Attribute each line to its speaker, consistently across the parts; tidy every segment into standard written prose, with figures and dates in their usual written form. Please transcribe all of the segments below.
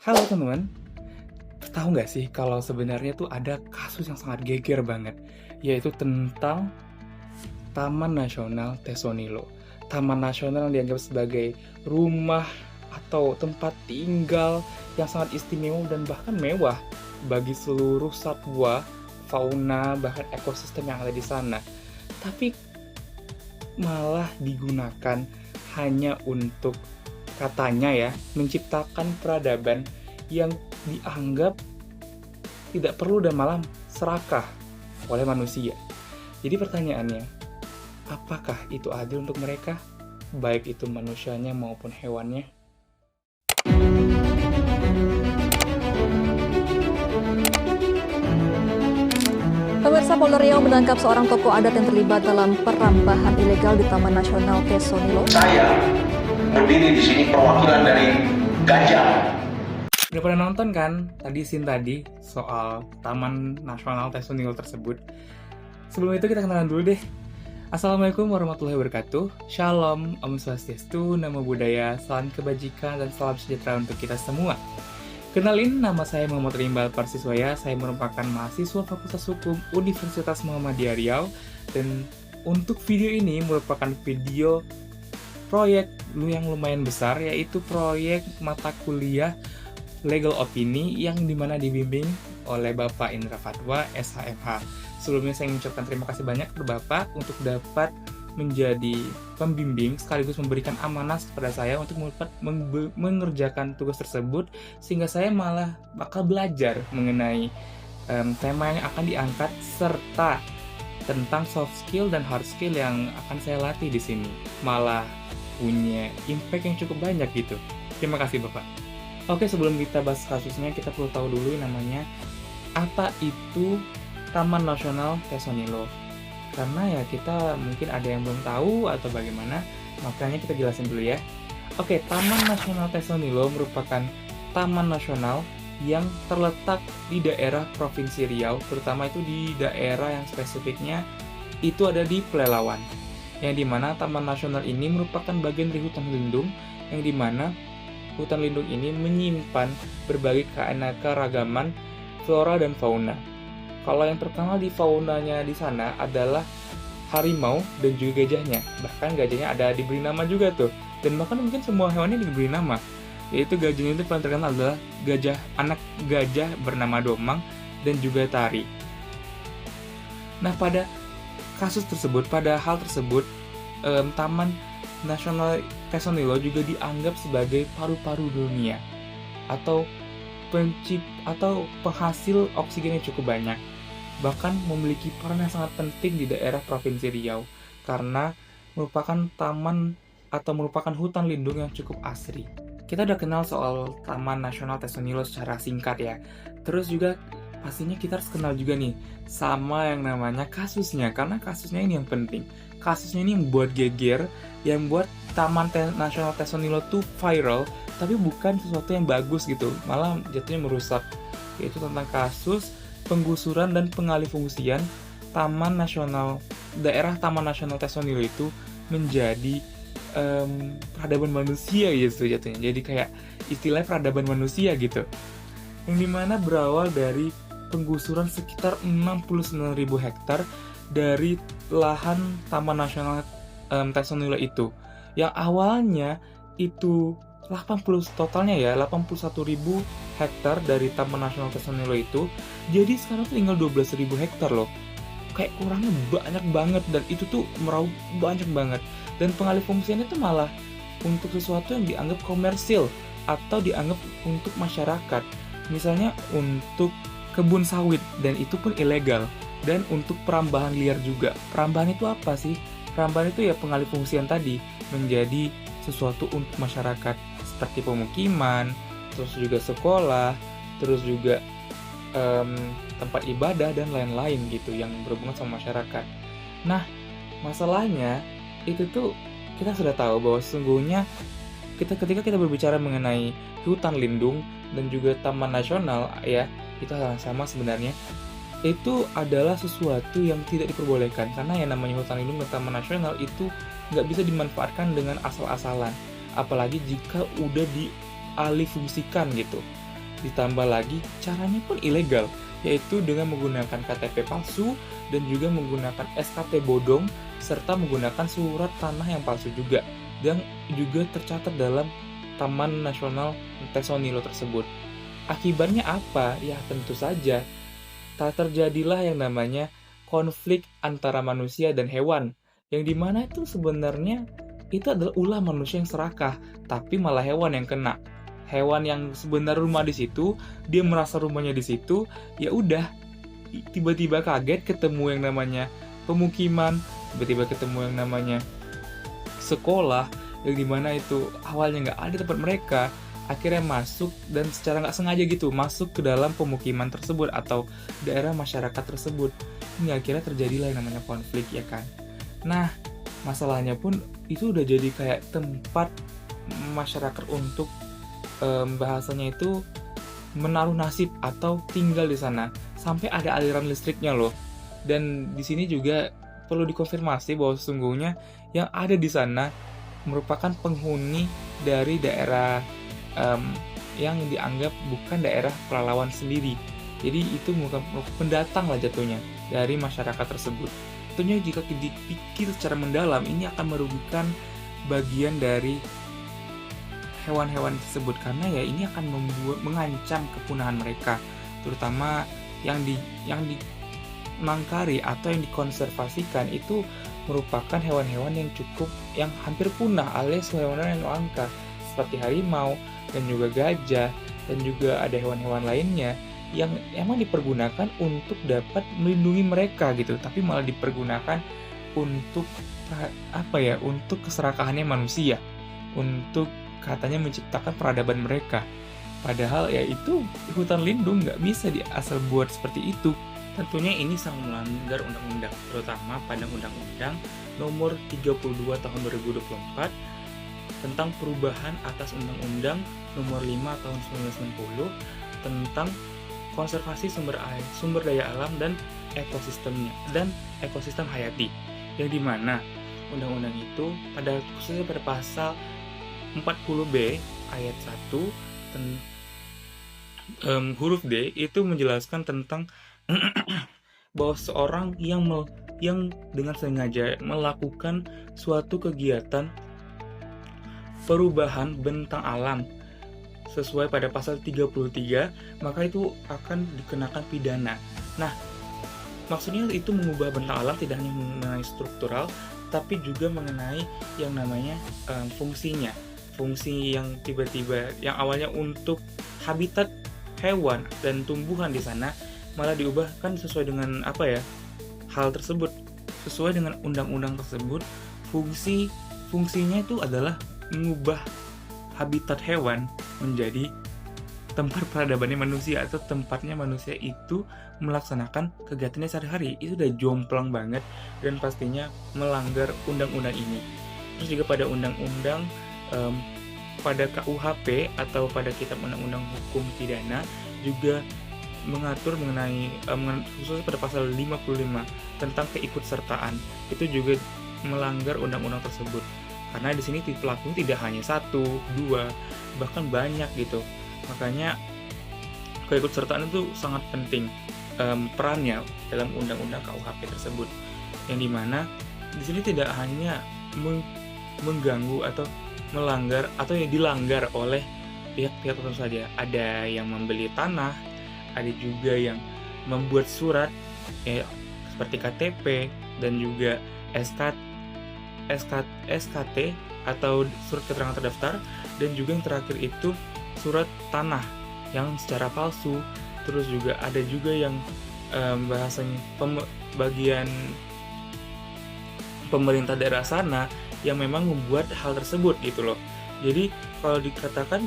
Speaker 1: Halo teman-teman, tahu nggak sih kalau sebenarnya tuh ada kasus yang sangat geger banget, yaitu tentang Taman Nasional Tesonilo. Taman Nasional yang dianggap sebagai rumah atau tempat tinggal yang sangat istimewa dan bahkan mewah bagi seluruh satwa, fauna, bahkan ekosistem yang ada di sana. Tapi malah digunakan hanya untuk katanya ya, menciptakan peradaban yang dianggap tidak perlu dan malah serakah oleh manusia. Jadi pertanyaannya, apakah itu adil untuk mereka? Baik itu manusianya maupun hewannya?
Speaker 2: Pemirsa, Polda Riau menangkap seorang tokoh adat yang terlibat dalam perambahan ilegal di Taman Nasional Tesonilo.
Speaker 3: Saya berdiri di sini perwakilan dari gajah.
Speaker 1: Udah pada nonton kan scene tadi soal Taman Nasional Tesonilo tersebut? Sebelum itu kita kenalan dulu deh. Assalamualaikum warahmatullahi wabarakatuh. Shalom, Om Swastiastu, Namo Buddhaya, salam kebajikan, dan salam sejahtera untuk kita semua. Kenalin, nama saya Muhammad Rimbal Parsiswaya. Saya merupakan mahasiswa Fakultas Hukum Universitas Muhammadiyah Riau. Dan untuk video ini merupakan video proyek yang lumayan besar, yaitu proyek mata kuliah Legal Opini yang dimana dibimbing oleh Bapak Indra Fatwa, SHMH. Sebelumnya saya mengucapkan terima kasih banyak kepada Bapak untuk dapat menjadi pembimbing sekaligus memberikan amanah kepada saya untuk mengerjakan tugas tersebut, sehingga saya malah bakal belajar mengenai tema yang akan diangkat serta tentang soft skill dan hard skill yang akan saya latih di sini. Malah punya impact yang cukup banyak gitu. Terima kasih Bapak. Oke, sebelum kita bahas kasusnya, kita perlu tahu dulu namanya apa itu Taman Nasional Tesonilo. Karena ya kita mungkin ada yang belum tahu atau bagaimana, makanya kita jelasin dulu ya. Oke, Taman Nasional Tesonilo merupakan taman nasional yang terletak di daerah Provinsi Riau, terutama itu di daerah yang spesifiknya itu ada di Pelelawan. Yang dimana Taman Nasional ini merupakan bagian dari hutan lindung, yang dimana hutan lindung ini menyimpan berbagai keanekaragaman flora dan fauna. Kalau yang terkenal di faunanya di sana adalah harimau dan juga gajahnya. Bahkan gajahnya ada diberi nama juga tuh. Dan bahkan mungkin semua hewannya diberi nama. Yaitu gajahnya itu paling terkenal adalah anak gajah bernama Domang dan juga Tari. Nah, pada hal tersebut, Taman Nasional Tesonilo juga dianggap sebagai paru-paru dunia atau penghasil oksigen yang cukup banyak, bahkan memiliki peran yang sangat penting di daerah Provinsi Riau karena merupakan taman atau merupakan hutan lindung yang cukup asri. Kita udah kenal soal Taman Nasional Tesonilo secara singkat ya. Terus juga pastinya kita harus kenal juga nih sama yang namanya kasusnya, karena kasusnya ini yang penting. Kasusnya ini yang buat geger, yang buat Taman Nasional Tesonilo tuh viral, tapi bukan sesuatu yang bagus gitu, malah jatuhnya merusak. Yaitu tentang kasus penggusuran dan pengalihfungsian daerah Taman Nasional Tesonilo itu menjadi peradaban manusia gitu jatuhnya. Jadi kayak istilah peradaban manusia gitu. Yang dimana berawal dari penggusuran sekitar 69.000 hektar dari lahan Taman Nasional Tesonilo itu. Yang awalnya itu 81.000 hektar dari Taman Nasional Tesonilo itu, jadi sekarang tinggal 12.000 hektar loh. Kayak kurangnya banyak banget, dan itu tuh meraup banyak banget. Dan pengalihfungsiannya itu malah untuk sesuatu yang dianggap komersil atau dianggap untuk masyarakat. Misalnya untuk kebun sawit, dan itu pun ilegal. Dan untuk perambahan liar juga. Perambahan itu apa sih? Perambahan itu ya pengalihfungsian tadi menjadi sesuatu untuk masyarakat, seperti pemukiman, terus juga sekolah, terus juga tempat ibadah dan lain-lain gitu yang berhubungan sama masyarakat. Nah, masalahnya itu tuh kita sudah tahu bahwa sesungguhnya ketika kita berbicara mengenai hutan lindung dan juga taman nasional ya, itu hal yang sama sebenarnya. Itu adalah sesuatu yang tidak diperbolehkan, karena yang namanya hutan lindung dan taman nasional itu nggak bisa dimanfaatkan dengan asal-asalan, apalagi jika udah dialihfungsikan gitu. Ditambah lagi caranya pun ilegal, yaitu dengan menggunakan KTP palsu dan juga menggunakan SKT bodong serta menggunakan surat tanah yang palsu juga, yang juga tercatat dalam Taman Nasional Tesonilo tersebut. Akibatnya apa? Ya tentu saja tak terjadilah yang namanya konflik antara manusia dan hewan, yang dimana itu sebenarnya itu adalah ulah manusia yang serakah, tapi malah hewan yang kena. Hewan yang sebenarnya rumah di situ, dia merasa rumahnya di situ, ya udah, tiba-tiba kaget ketemu yang namanya pemukiman, tiba-tiba ketemu yang namanya sekolah, yang dimana itu awalnya nggak ada tempat mereka, akhirnya masuk dan secara nggak sengaja gitu masuk ke dalam pemukiman tersebut atau daerah masyarakat tersebut, hingga akhirnya terjadilah yang namanya konflik, ya kan. Nah, masalahnya pun itu udah jadi kayak tempat masyarakat untuk bahasanya itu menaruh nasib atau tinggal di sana, sampai ada aliran listriknya loh. Dan di sini juga perlu dikonfirmasi bahwa sesungguhnya yang ada di sana merupakan penghuni dari daerah yang dianggap bukan daerah Pelalawan sendiri. Jadi itu bukan pendatang lah jatuhnya dari masyarakat tersebut. Tentunya jika dipikir secara mendalam, ini akan merugikan bagian dari hewan-hewan tersebut, karena ya ini akan mengancam kepunahan mereka, terutama yang dimangkari atau yang dikonservasikan itu merupakan hewan-hewan yang hampir punah, alias hewan-hewan yang langka seperti harimau dan juga gajah, dan juga ada hewan-hewan lainnya yang emang dipergunakan untuk dapat melindungi mereka gitu, tapi malah dipergunakan untuk untuk keserakahannya manusia, untuk katanya menciptakan peradaban mereka. Padahal ya itu hutan lindung, nggak bisa asal buat seperti itu. Tentunya ini sangat melanggar undang-undang, terutama pada Undang-Undang Nomor 32 Tahun 2024 tentang perubahan atas Undang-Undang Nomor 5 Tahun 1990 tentang konservasi sumber daya alam dan ekosistem hayati, yang dimana undang-undang itu khususnya pada pasal 40B ayat 1 huruf D itu menjelaskan tentang bahwa seorang yang dengan sengaja melakukan suatu kegiatan perubahan bentang alam sesuai pada pasal 33, maka itu akan dikenakan pidana. Nah, maksudnya itu mengubah bentang alam tidak hanya mengenai struktural, tapi juga mengenai yang namanya fungsinya. Fungsi yang tiba-tiba yang awalnya untuk habitat hewan dan tumbuhan di sana malah diubahkan sesuai dengan hal tersebut, sesuai dengan undang-undang tersebut. Fungsinya itu adalah mengubah habitat hewan menjadi tempat peradabannya manusia, atau tempatnya manusia itu melaksanakan kegiatannya sehari-hari. Itu udah jomplang banget dan pastinya melanggar undang-undang ini. Terus juga pada undang-undang pada KUHP atau pada Kitab Undang-Undang Hukum Pidana juga mengatur mengenai khususnya pada pasal 55 tentang keikutsertaan. Itu juga melanggar undang-undang tersebut, karena di sini pelakunya tidak hanya 1, 2, bahkan banyak gitu. Makanya keikutsertaan itu sangat penting perannya dalam undang-undang KUHP tersebut, yang dimana di sini tidak hanya mengganggu atau melanggar atau yang dilanggar oleh pihak-pihak tertentu saja. Ada yang membeli tanah, ada juga yang membuat surat seperti KTP dan juga SKT atau surat keterangan terdaftar, dan juga yang terakhir itu surat tanah yang secara palsu. Terus juga ada juga yang bahasanya bagian pemerintah daerah sana yang memang membuat hal tersebut gitu loh. Jadi kalau dikatakan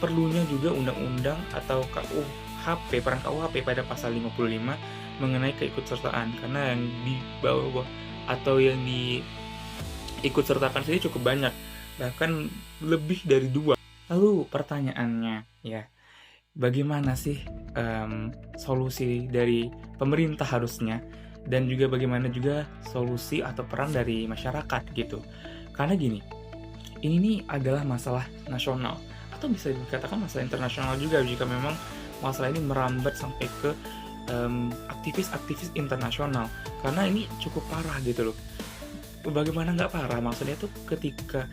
Speaker 1: perlunya juga undang-undang atau KUHP, peran KUHP pada pasal 55 mengenai keikutsertaan, karena yang dibawa atau yang diikutsertakan sendiri cukup banyak, bahkan lebih dari 2. Lalu pertanyaannya ya, bagaimana sih solusi dari pemerintah harusnya, dan juga bagaimana juga solusi atau peran dari masyarakat gitu. Karena gini, ini adalah masalah nasional atau bisa dikatakan masalah internasional juga jika memang masalah ini merambat sampai ke aktivis-aktivis internasional, karena ini cukup parah gitu loh. Bagaimana nggak parah? Maksudnya tuh ketika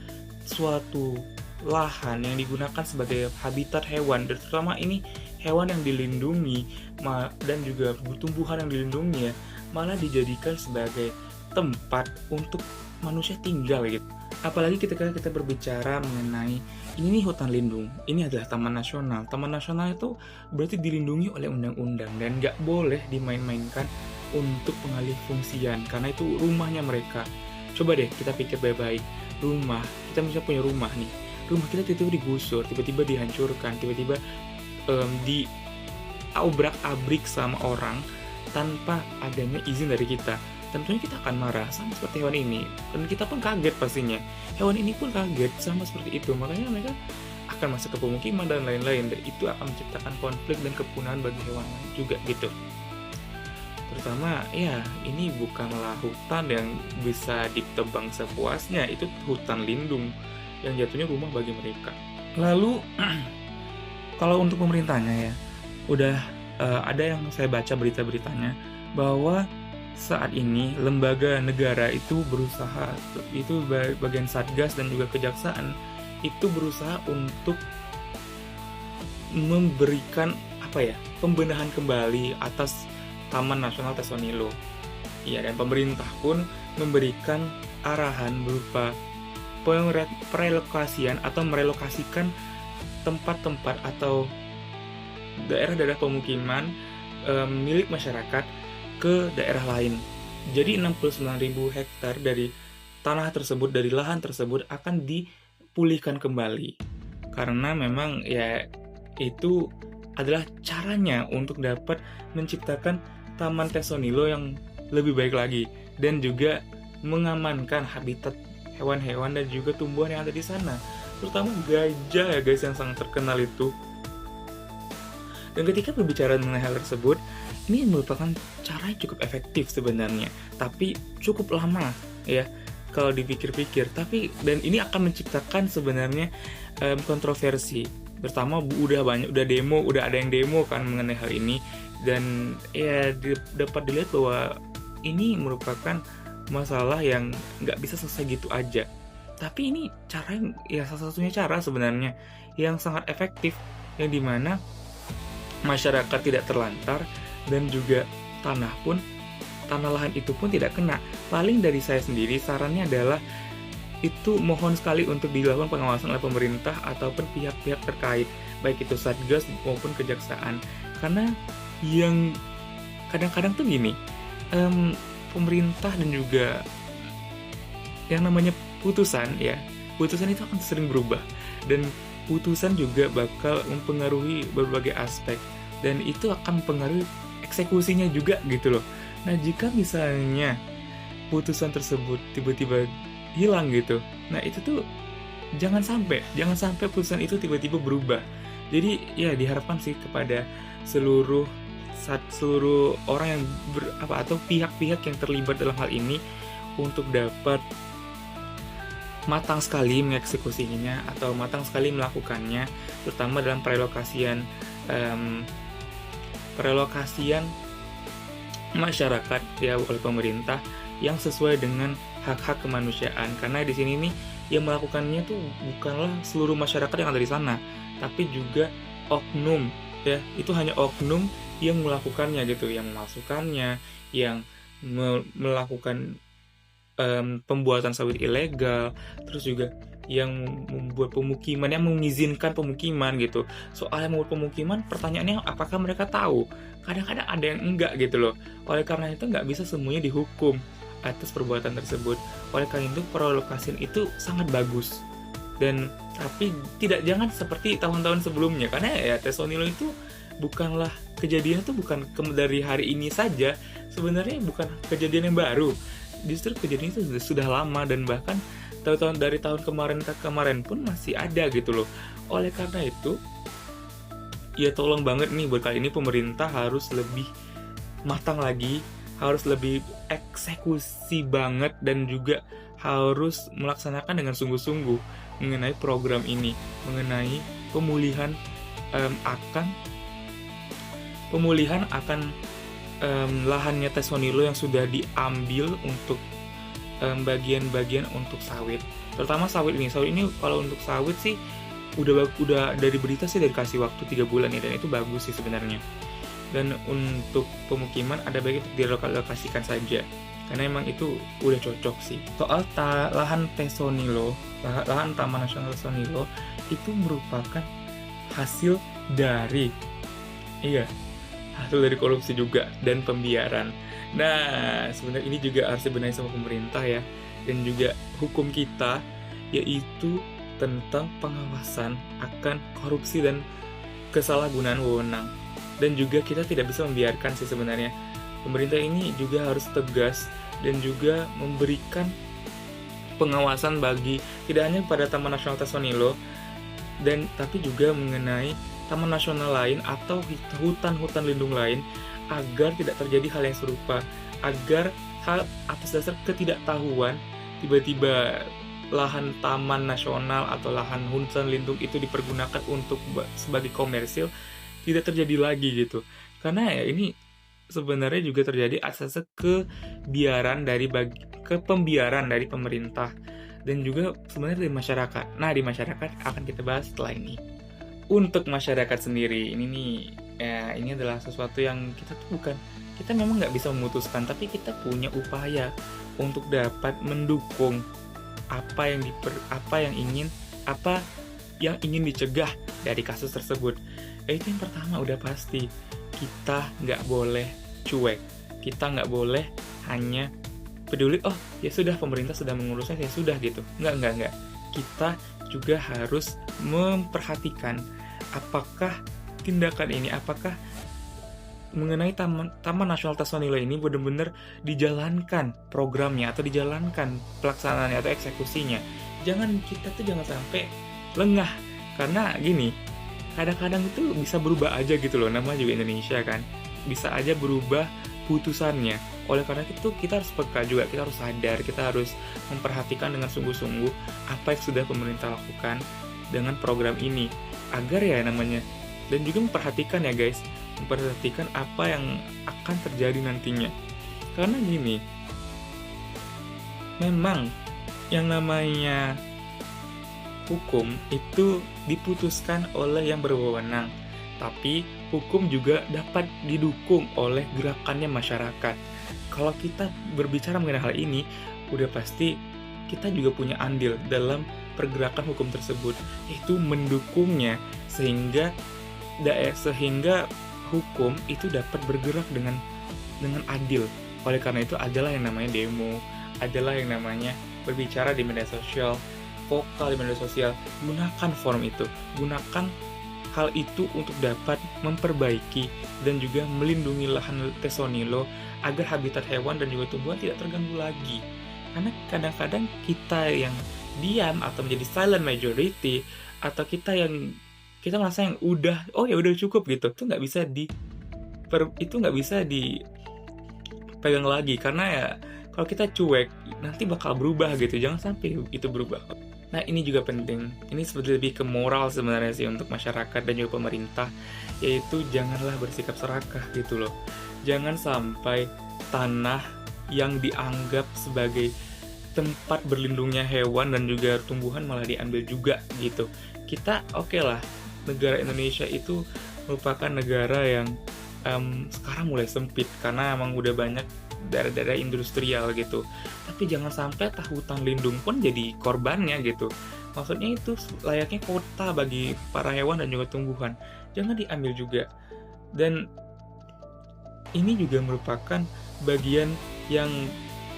Speaker 1: suatu lahan yang digunakan sebagai habitat hewan, dan terutama ini hewan yang dilindungi dan juga tumbuhan yang dilindungi ya, malah dijadikan sebagai tempat untuk manusia tinggal gitu. Apalagi ketika kita berbicara mengenai ini nih hutan lindung, ini adalah taman nasional. Taman nasional itu berarti dilindungi oleh undang-undang dan nggak boleh dimain-mainkan untuk pengalih fungsian, karena itu rumahnya mereka. Coba deh kita pikir baik-baik, rumah, kita misalnya punya rumah nih, rumah kita tiba-tiba digusur, tiba-tiba dihancurkan, tiba-tiba diobrak-abrik sama orang tanpa adanya izin dari kita. Tentunya kita akan marah, sama seperti hewan ini, dan kita pun kaget pastinya. Hewan ini pun kaget sama seperti itu, makanya mereka akan masuk ke pemukiman dan lain-lain, dan itu akan menciptakan konflik dan kepunahan bagi hewan lain juga gitu. Terutama ya ini bukanlah hutan yang bisa ditebang sepuasnya, itu hutan lindung yang jatuhnya rumah bagi mereka. Lalu kalau untuk pemerintahnya ya, udah ada yang saya baca berita-beritanya bahwa saat ini lembaga negara itu berusaha, itu bagian Satgas dan juga Kejaksaan itu berusaha untuk memberikan pembenahan kembali atas Taman Nasional Tesonilo. Iya, dan pemerintah pun memberikan arahan berupa perelokasian atau merelokasikan tempat-tempat atau daerah-daerah pemukiman milik masyarakat ke daerah lain. Jadi 69.000 hektar dari tanah tersebut, dari lahan tersebut akan dipulihkan kembali. Karena memang ya itu adalah caranya untuk dapat menciptakan Taman Tesonilo yang lebih baik lagi dan juga mengamankan habitat hewan-hewan dan juga tumbuhan yang ada di sana. Terutama gajah ya guys, yang sangat terkenal itu. Dan ketika berbicara mengenai hal tersebut, ini merupakan cara yang cukup efektif sebenarnya, tapi cukup lama ya kalau dipikir-pikir. Dan ini akan menciptakan sebenarnya kontroversi. Pertama udah ada yang demo kan mengenai hal ini, dan ya dapat dilihat bahwa ini merupakan masalah yang nggak bisa selesai gitu aja. Tapi ini cara yang ya salah satunya cara sebenarnya yang sangat efektif, yang dimana masyarakat tidak terlantar dan juga tanah lahan itu pun tidak kena. Paling dari saya sendiri sarannya adalah itu mohon sekali untuk dilakukan pengawasan oleh pemerintah ataupun pihak-pihak terkait, baik itu Satgas maupun Kejaksaan. Karena yang kadang-kadang tuh gini, pemerintah dan juga yang namanya putusan itu akan sering berubah, dan putusan juga bakal mempengaruhi berbagai aspek, dan itu akan mempengaruhi eksekusinya juga gitu loh. Nah, jika misalnya putusan tersebut tiba-tiba hilang gitu, nah itu tuh jangan sampai putusan itu tiba-tiba berubah. Jadi ya diharapkan sih kepada seluruh orang yang atau pihak-pihak yang terlibat dalam hal ini untuk dapat matang sekali mengeksekusinya atau matang sekali melakukannya, terutama dalam perelokasian masyarakat ya oleh pemerintah yang sesuai dengan hak-hak kemanusiaan. Karena di sini nih yang melakukannya tuh bukanlah seluruh masyarakat yang ada di sana, tapi juga oknum ya, itu hanya oknum yang melakukannya gitu, yang memasukkannya, yang melakukan pembuatan sawit ilegal, terus juga yang membuat pemukiman, yang mengizinkan pemukiman gitu. Soal yang membuat pemukiman, pertanyaannya apakah mereka tahu? Kadang-kadang ada yang enggak gitu loh. Oleh karena itu nggak bisa semuanya dihukum atas perbuatan tersebut. Oleh karena itu perlokasian itu sangat bagus. Tapi jangan seperti tahun-tahun sebelumnya, karena ya Tesonilo itu bukanlah kejadian itu bukan dari hari ini saja. Sebenarnya bukan kejadian yang baru. Justru kejadian itu sudah lama, dan bahkan dari tahun kemarin pun masih ada gitu loh. Oleh karena itu ya tolong banget nih buat kali ini pemerintah harus lebih matang lagi, harus lebih eksekusi banget, dan juga harus melaksanakan dengan sungguh-sungguh mengenai program ini, mengenai pemulihan akan lahannya Tesonilo yang sudah diambil untuk bagian-bagian untuk sawit. Terutama sawit ini kalau untuk sawit sih udah dari berita sih dari kasih waktu 3 bulan ya, dan itu bagus sih sebenarnya. Dan untuk pemukiman ada baiknya direlokasikan saja, karena emang itu udah cocok sih. Soal lahan Tesonilo, lahan Taman Nasional Tesonilo itu merupakan hasil dari korupsi juga dan pembiaran. Nah, sebenarnya ini juga harus dibenahi sama pemerintah ya, dan juga hukum kita, yaitu tentang pengawasan akan korupsi dan kesalahgunaan wewenang. Dan juga kita tidak bisa membiarkan sih sebenarnya. Pemerintah ini juga harus tegas dan juga memberikan pengawasan bagi tidak hanya pada Taman Nasional Tesonilo, tapi juga mengenai taman nasional lain atau hutan-hutan lindung lain, agar tidak terjadi hal yang serupa, agar hal atas dasar ketidaktahuan tiba-tiba lahan taman nasional atau lahan hutan lindung itu dipergunakan untuk sebagai komersil tidak terjadi lagi gitu. Karena ya ini sebenarnya juga terjadi atas pembiaran dari pemerintah dan juga sebenarnya dari masyarakat. Nah, di masyarakat akan kita bahas setelah ini. Untuk masyarakat sendiri, ini adalah sesuatu yang kita memang nggak bisa memutuskan, tapi kita punya upaya untuk dapat mendukung apa yang ingin dicegah dari kasus tersebut. Itu yang pertama udah pasti, kita nggak boleh cuek, kita nggak boleh hanya peduli, oh ya sudah pemerintah sudah mengurusnya, ya sudah gitu. Nggak. Kita juga harus memperhatikan apakah tindakan ini, apakah mengenai Taman Nasional Tesonilo ini benar-benar dijalankan programnya atau dijalankan pelaksanaannya atau eksekusinya. Kita jangan sampai lengah, karena gini, kadang-kadang itu bisa berubah aja gitu loh, namanya juga Indonesia kan, bisa aja berubah putusannya. Oleh karena itu kita harus peka juga, kita harus sadar, kita harus memperhatikan dengan sungguh-sungguh apa yang sudah pemerintah lakukan dengan program ini, agar dan juga memperhatikan ya guys, memperhatikan apa yang akan terjadi nantinya. Karena gini, memang yang namanya hukum itu diputuskan oleh yang berwenang, tapi hukum juga dapat didukung oleh gerakannya masyarakat. Kalau kita berbicara mengenai hal ini, udah pasti kita juga punya andil dalam pergerakan hukum tersebut, yaitu mendukungnya sehingga hukum itu dapat bergerak dengan adil. Oleh karena itu adalah yang namanya demo, adalah yang namanya berbicara di media sosial, vokal di media sosial. Gunakan forum itu, gunakan hal itu untuk dapat memperbaiki dan juga melindungi lahan Tesonilo agar habitat hewan dan juga tumbuhan tidak terganggu lagi. Karena kadang-kadang kita yang diam atau menjadi silent majority, atau kita merasa yang udah cukup gitu, itu nggak bisa dipegang lagi, karena ya kalau kita cuek nanti bakal berubah gitu. Jangan sampai itu berubah. Nah, ini juga penting. Ini seperti lebih ke moral sebenarnya sih untuk masyarakat dan juga pemerintah, yaitu janganlah bersikap serakah gitu loh. Jangan sampai tanah yang dianggap sebagai tempat berlindungnya hewan dan juga tumbuhan malah diambil juga gitu. Kita lah, negara Indonesia itu merupakan negara yang sekarang mulai sempit karena emang udah banyak daerah-daerah industrial gitu. Tapi jangan sampai hutan lindung pun jadi korbannya gitu. Maksudnya itu layaknya kota bagi para hewan dan juga tumbuhan, jangan diambil juga. Dan ini juga merupakan bagian yang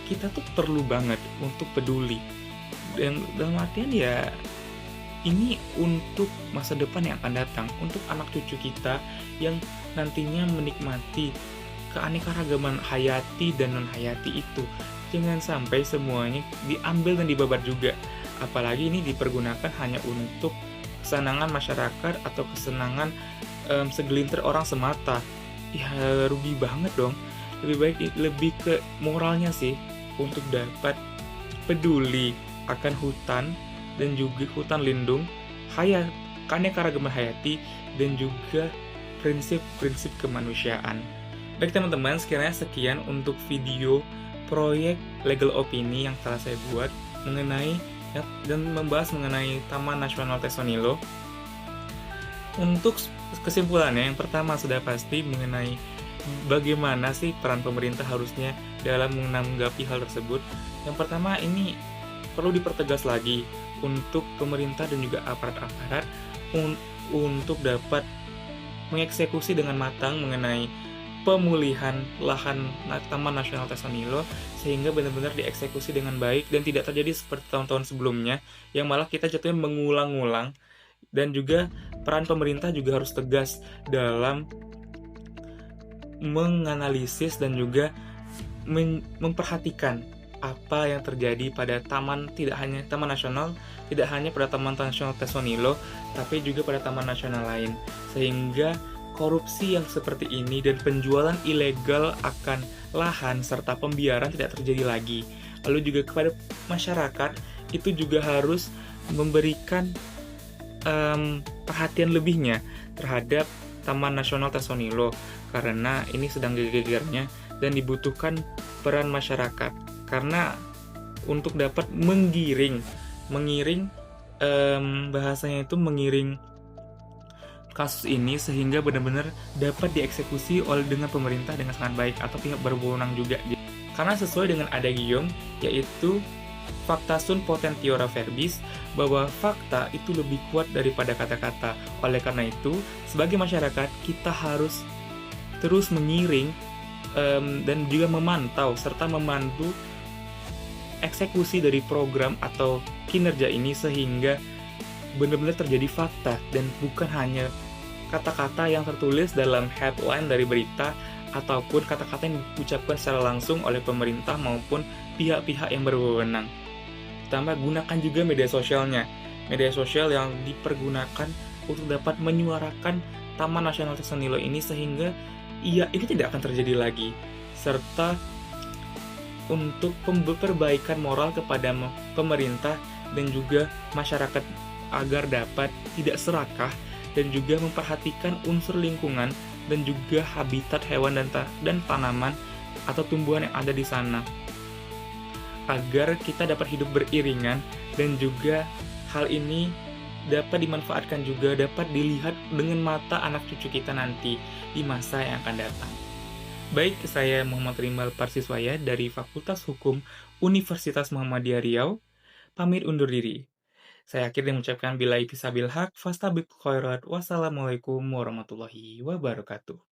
Speaker 1: kita tuh perlu banget untuk peduli. Dan dalam artian ya, ini untuk masa depan yang akan datang, untuk anak cucu kita yang nantinya menikmati keanekaragaman hayati dan non-hayati itu. Jangan sampai semuanya diambil dan dibabat juga. Apalagi ini dipergunakan hanya untuk kesenangan masyarakat atau kesenangan segelintir orang semata. Ya rugi banget dong. Lebih ke moralnya sih, untuk dapat peduli akan hutan dan juga hutan lindung keanekaragaman hayati, dan juga prinsip-prinsip kemanusiaan. Baik teman-teman, sekiranya sekian untuk video proyek legal opini yang telah saya buat mengenai dan membahas mengenai Taman Nasional Tesonilo. Untuk kesimpulannya, yang pertama sudah pasti mengenai bagaimana sih peran pemerintah harusnya dalam menanggapi hal tersebut. Yang pertama, ini perlu dipertegas lagi untuk pemerintah dan juga aparat-aparat untuk dapat mengeksekusi dengan matang mengenai pemulihan lahan Taman Nasional Tesonilo sehingga benar-benar dieksekusi dengan baik dan tidak terjadi seperti tahun-tahun sebelumnya yang malah kita jatuhnya mengulang-ulang. Dan juga peran pemerintah juga harus tegas dalam menganalisis dan juga memperhatikan apa yang terjadi pada tidak hanya Taman Nasional, tidak hanya pada Taman Nasional Tesonilo, tapi juga pada taman nasional lain, sehingga korupsi yang seperti ini dan penjualan ilegal akan lahan serta pembiaran tidak terjadi lagi. Lalu juga kepada masyarakat itu juga harus memberikan perhatian lebihnya terhadap Taman Nasional Tesonilo karena ini sedang geger-gegernya dan dibutuhkan peran masyarakat karena untuk dapat mengiring bahasanya itu mengiring kasus ini sehingga benar-benar dapat dieksekusi dengan pemerintah dengan sangat baik atau pihak berwenang juga. Karena sesuai dengan adagium yaitu fakta sunt potentiora verbis, bahwa fakta itu lebih kuat daripada kata-kata. Oleh karena itu, sebagai masyarakat kita harus terus mengiring dan juga memantau serta memandu eksekusi dari program atau kinerja ini sehingga benar-benar terjadi fakta dan bukan hanya kata-kata yang tertulis dalam headline dari berita ataupun kata-kata yang diucapkan secara langsung oleh pemerintah maupun pihak-pihak yang berwenang. Ditambah gunakan juga media sosialnya. Media sosial yang dipergunakan untuk dapat menyuarakan Taman Nasional Tesonilo ini sehingga ini tidak akan terjadi lagi. Serta untuk perbaikan moral kepada pemerintah dan juga masyarakat agar dapat tidak serakah dan juga memperhatikan unsur lingkungan dan juga habitat hewan dan tanaman atau tumbuhan yang ada di sana agar kita dapat hidup beriringan dan juga hal ini dapat dimanfaatkan juga dapat dilihat dengan mata anak cucu kita nanti di masa yang akan datang. Baik, saya Muhammad Rimal Parsiswaya dari Fakultas Hukum Universitas Muhammadiyah Riau, pamit undur diri. Saya akhirnya mengucapkan billahi fisabil haq, fastabiqul khairat, wassalamualaikum warahmatullahi wabarakatuh.